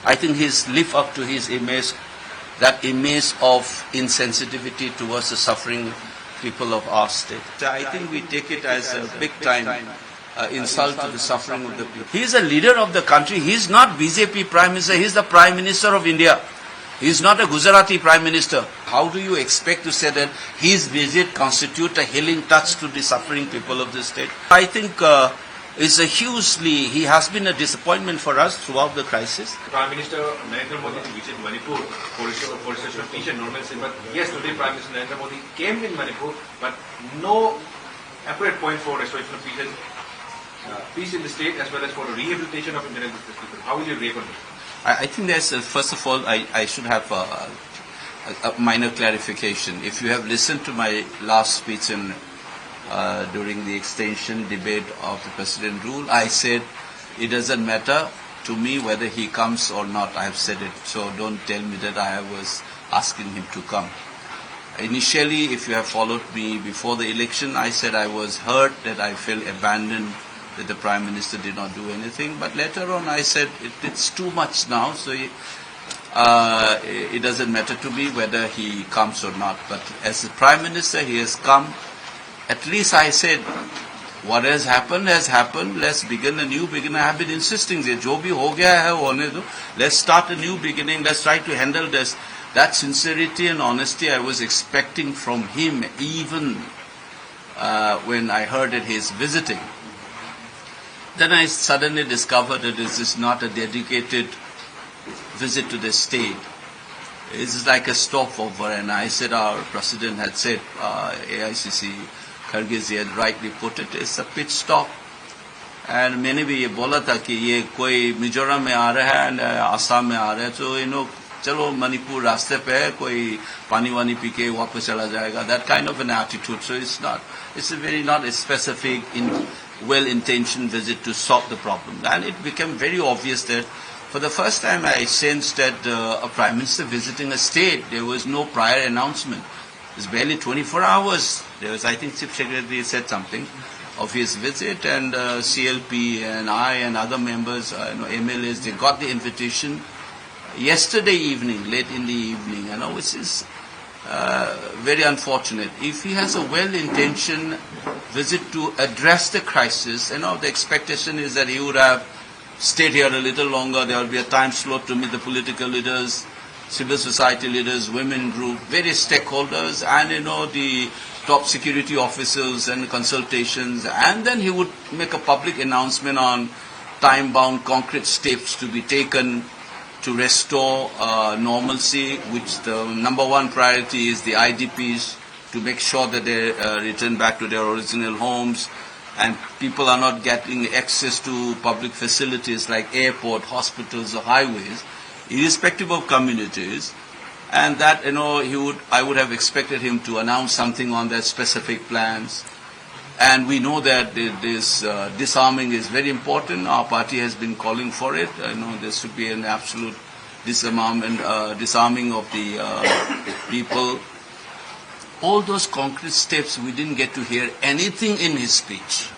I think he's lived up to his image, that image of insensitivity towards the suffering people of our state. So I think we take it as a big time insult to the suffering of the people. He is a leader of the country. He is not BJP Prime Minister. He is the Prime Minister of India. He is not a Gujarati Prime Minister. How do you expect to say that his visit constitutes a healing touch to the suffering people of the state? I think he has been a disappointment for us throughout the crisis. Prime Minister Narendra Modi visited Manipur for restoration of peace and normalcy. But yes, today Prime Minister Narendra Modi came in Manipur, but no appropriate point for restoration of peace in the state as well as for the rehabilitation of Indian displaced people. How will you react on this? I think there's, first of all, I should have a minor clarification. If you have listened to my last speech during the extension debate of the President rule, I said it doesn't matter to me whether he comes or not. I have said it, so don't tell me that I was asking him to come. Initially, if you have followed me before the election, I said I was hurt, that I felt abandoned, that the Prime Minister did not do anything. But later on I said it's too much now, so it doesn't matter to me whether he comes or not. But as the Prime Minister, he has come. At least I said, what has happened, let's begin a new beginning. I have been insisting that jo bhi ho gaya hai, hone do. Let's start a new beginning, let's try to handle this. That sincerity and honesty I was expecting from him, even when I heard that he is visiting. Then I suddenly discovered that this is not a dedicated visit to the state. It's like a stopover, and I said, our President had said, AICC Kharge had rightly put it, it's a pit stop. And मैंने भी ये बोला था कि ये कोई मिजोरम में आ रहा है and आसाम में आ रहा है, तो चलो मणिपुर रास्ते पे है, कोई पानी वानी पी के वापस चला जाएगा. That kind of an attitude. So it's a very not a specific, well-intentioned visit to solve the problem. And it became very obvious that for the first time I sensed that a Prime Minister visiting a state, there was no prior announcement. It's barely 24 hours. There was, I think, Chief Secretary said something of his visit, and CLP and I and other members, MLAs, they got the invitation yesterday evening, late in the evening, which is very unfortunate. If he has a well-intentioned visit to address the crisis, the expectation is that he would have stayed here a little longer. There will be a time slot to meet the political leaders, civil society leaders, women group, various stakeholders, and the top security officers and consultations, and then he would make a public announcement on time-bound concrete steps to be taken to restore normalcy, which the number one priority is the IDPs, to make sure that they return back to their original homes, and people are not getting access to public facilities like airport, hospitals or highways, irrespective of communities. And that, I would have expected him to announce something on their specific plans. And we know that this disarming is very important. Our party has been calling for it. There should be an absolute disarming of the people. All those concrete steps, we didn't get to hear anything in his speech.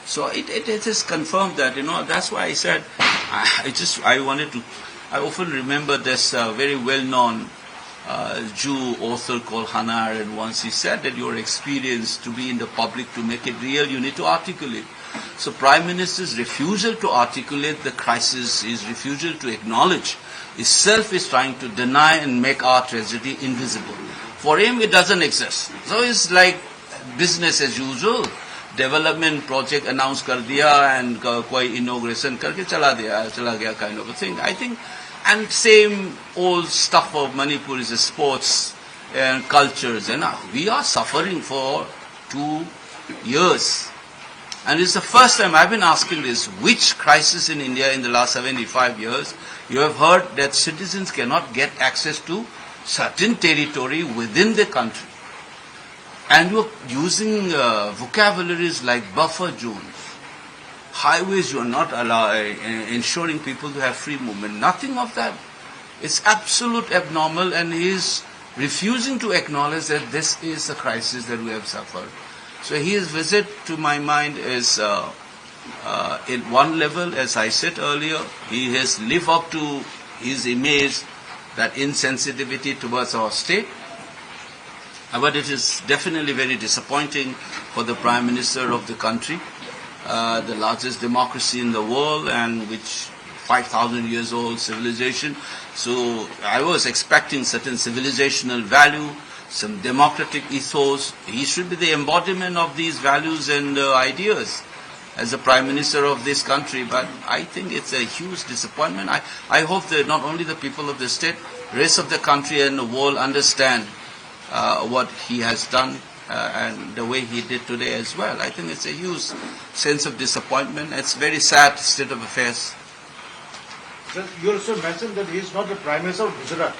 So it is confirmed that, that's why I said, I often remember this very well-known Jew author called Hannah Arendt. Once he said that your experience to be in the public, to make it real, you need to articulate. So Prime Minister's refusal to articulate the crisis, his refusal to acknowledge itself is trying to deny and make our tragedy invisible. For him, it doesn't exist. So it's like business as usual. Development project announced kar diya and koi inauguration karke chala gaya kind of a thing. I think, and same old stuff of Manipur is sports and cultures. We are suffering for 2 years. And it's the first time I've been asking this, which crisis in India in the last 75 years, you have heard that citizens cannot get access to certain territory within the country. And you're using vocabularies like buffer zones. Highways, you're not ensuring people to have free movement. Nothing of that. It's absolute abnormal, and he is refusing to acknowledge that this is a crisis that we have suffered. So his visit, to my mind, is at one level, as I said earlier, he has lived up to his image, that insensitivity towards our state. But it is definitely very disappointing for the Prime Minister of the country, the largest democracy in the world and which 5,000 years old civilization. So I was expecting certain civilizational value, some democratic ethos. He should be the embodiment of these values and ideas as the Prime Minister of this country. But I think it's a huge disappointment. I hope that not only the people of the state, rest of the country and the world understand what he has done and the way he did today as well. I think it's a huge sense of disappointment. It's very sad state of affairs. Sir, you also mentioned that he is not the Prime Minister of Gujarat.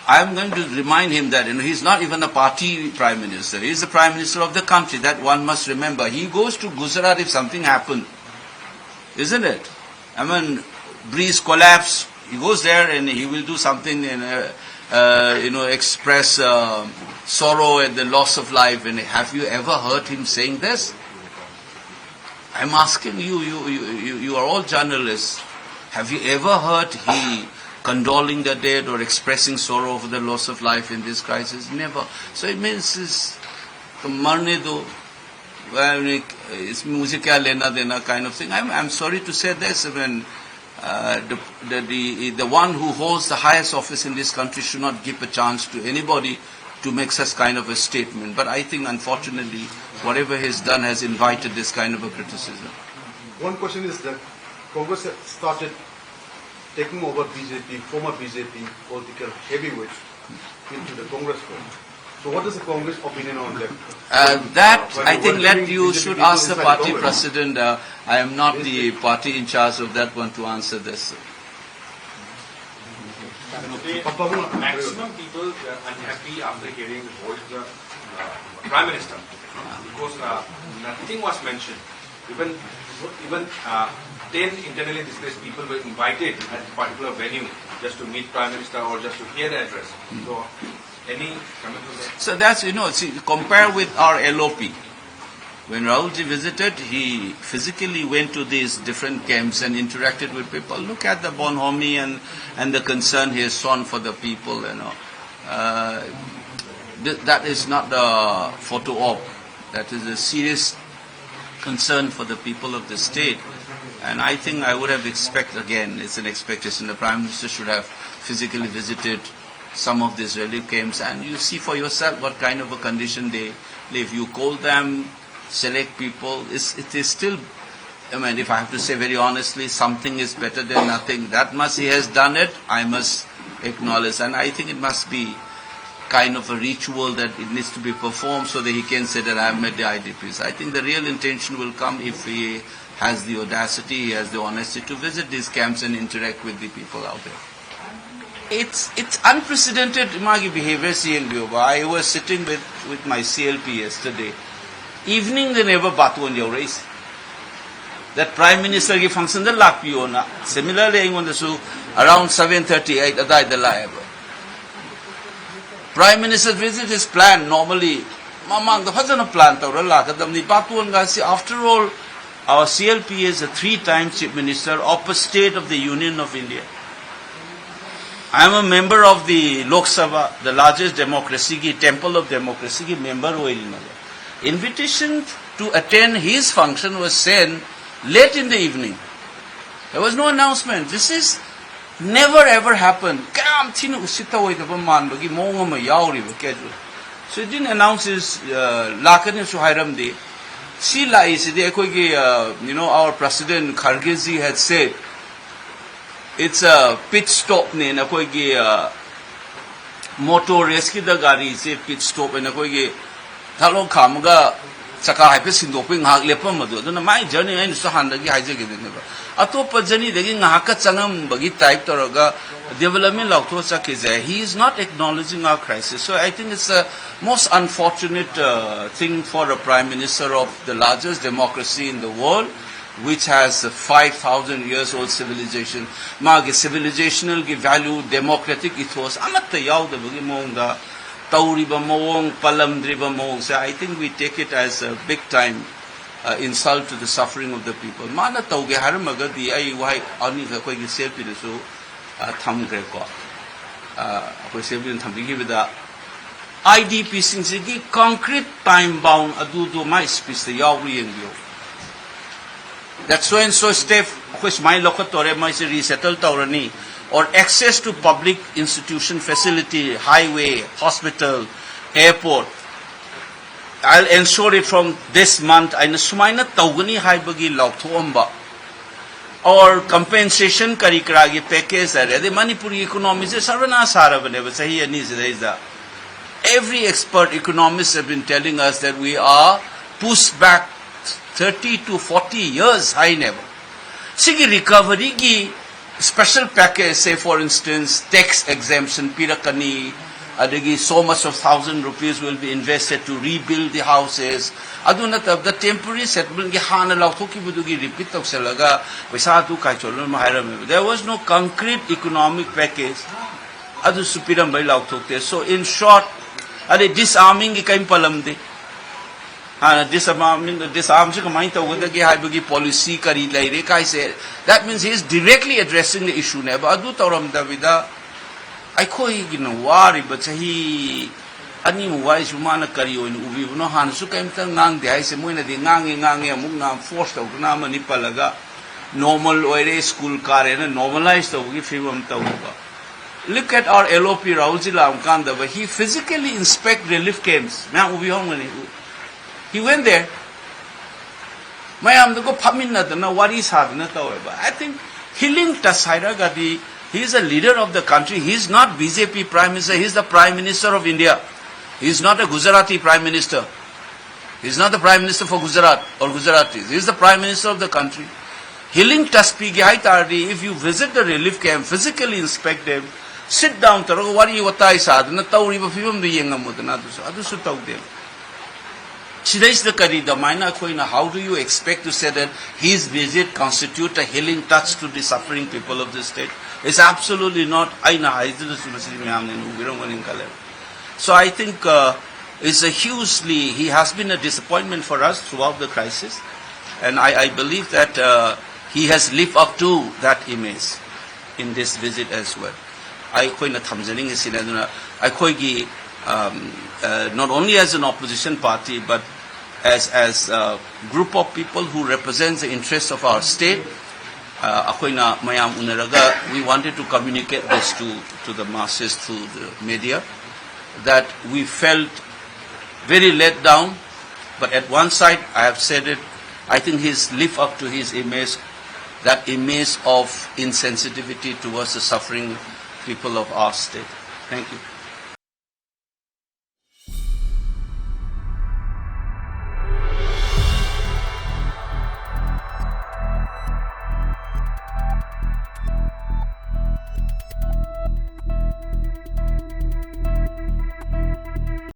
I'm going to remind him that he's not even a party Prime Minister. He's the Prime Minister of the country. That one must remember. He goes to Gujarat if something happened, isn't it? I mean, breeze collapse. He goes there and he will do something and express sorrow at the loss of life. And have you ever heard him saying this? I'm asking you. You are all journalists. Have you ever heard he condoling the dead or expressing sorrow over the loss of life in this crisis? Never. So it means it's marne do, it's musica lena dena kind of thing. I'm sorry to say this. When the one who holds the highest office in this country should not give a chance to anybody to make such kind of a statement. But I think, unfortunately, whatever he has done has invited this kind of a criticism. One question is that Congress started taking over BJP, former BJP political heavyweights into the Congress fold. So what is the Congress opinion on that? I think you should ask the party president. I am not the party in charge of that one to answer this. Maximum people are unhappy after hearing the voice of the Prime Minister because nothing was mentioned. Even 10 internally displaced people were invited at a particular venue just to meet Prime Minister or just to hear the address. So, any comment on that? So that's, compare with our LOP. When Rahulji visited, he physically went to these different camps and interacted with people. Look at the bonhomie and the concern he has shown for the people, that is not the photo op. That is a serious concern for the people of the state. And I think I would have it's an expectation, the Prime Minister should have physically visited some of these relief camps and you see for yourself what kind of a condition they live. You call them, select people. It is still, if I have to say very honestly, something is better than nothing. That much he has done it, I must acknowledge. And I think it must be kind of a ritual that it needs to be performed so that he can say that I have met the IDPs. I think the real intention will come if he has the audacity, he has the honesty to visit these camps and interact with the people out there. It's unprecedented behavior. I was sitting with my CLP yesterday. Evening they never batu on your race. That Prime Minister ki function the lakpiona. Similarly, around 7:38 adai the live. Prime Minister visit his plan normally. Mamang the Fazana plan after all, our CLP is a 3-time Chief Minister of a state of the Union of India. I am a member of the Lok Sabha, the largest democracy, temple of democracy member. Invitation to attend his function was sent late in the evening. There was no announcement. This is never ever happened. So he didn't announce his Lakani Suhairam Day. Our President Khargezi had said it's a pit stop motor rescue the gari is a pit stop and Talo Kamaga Saka Hypesindoping Hak Lepamado. Then my journey and Sahandagi Isaac never. Atopa journey the Haka Sangam Bagi type Toraga development of Tosak is there. He is not acknowledging our crisis. So I think it's a most unfortunate thing for a Prime Minister of the largest democracy in the world, which has a 5,000 years old civilization. Magi civilizational value, democratic ethos. Amatta yaw the bagi monga. Tauriba mong, palamdriba mong. So I think we take it as a big time insult to the suffering of the people. Mana tauge haramaga di ay wahay ani ka koy selfie so thamgre ko ko sebin thambigi bida IDP singsi concrete time bound adu do my speech the yaw yengyo that so and so step which my lokotore my resettle taurani or access to public institution facility, highway, hospital, airport. I'll ensure it from this month. I sumaina taugani haibagi lauthoamba or compensation karikragi package. The Manipuri economy is sarvana saravane. Every expert economists have been telling us that we are pushed back 30 to 40 years high never. Sigi recovery gi special package, say for instance, tax exemption, pirakani, adagi so much of 1,000 rupees will be invested to rebuild the houses. Aduna the temporary settlement ki hana lauthoki budugi repeat taksalaga paisa tu kai cholon mahairam. There was no concrete economic package. Adu supiram bai lauthokte. So in short, ade disarming ki kaim palamde. Disarm policy that means he is directly addressing the issue. I call worry, but he wise humana cario in Ubi no Hansuka Nang de Isemuina de Nangi Mugna forced of Manipalaga normal or school car and normalized of Gifim Tauga. Look at our LOP Rauzila Amkanda, where he physically inspect relief camps. He went there. I think Healing Tasaira Gadi, he is a leader of the country. He is not BJP Prime Minister. He is the Prime Minister of India. He is not a Gujarati Prime Minister. He is not the Prime Minister for Gujarat or Gujaratis. He is the Prime Minister of the country. Healing Taspigi Haitardi, if you visit the relief camp, physically inspect them, sit down, what are you how do you expect to say that his visit constitute a healing touch to the suffering people of the state? It's absolutely not. So I think he has been a disappointment for us throughout the crisis, and I believe that he has lived up to that image in this visit as well. Not only as an opposition party, but as a group of people who represent the interests of our state, we wanted to communicate this to the masses through the media, that we felt very let down, but at one side, I have said it, I think he's lived up to his image, that image of insensitivity towards the suffering people of our state. Thank you.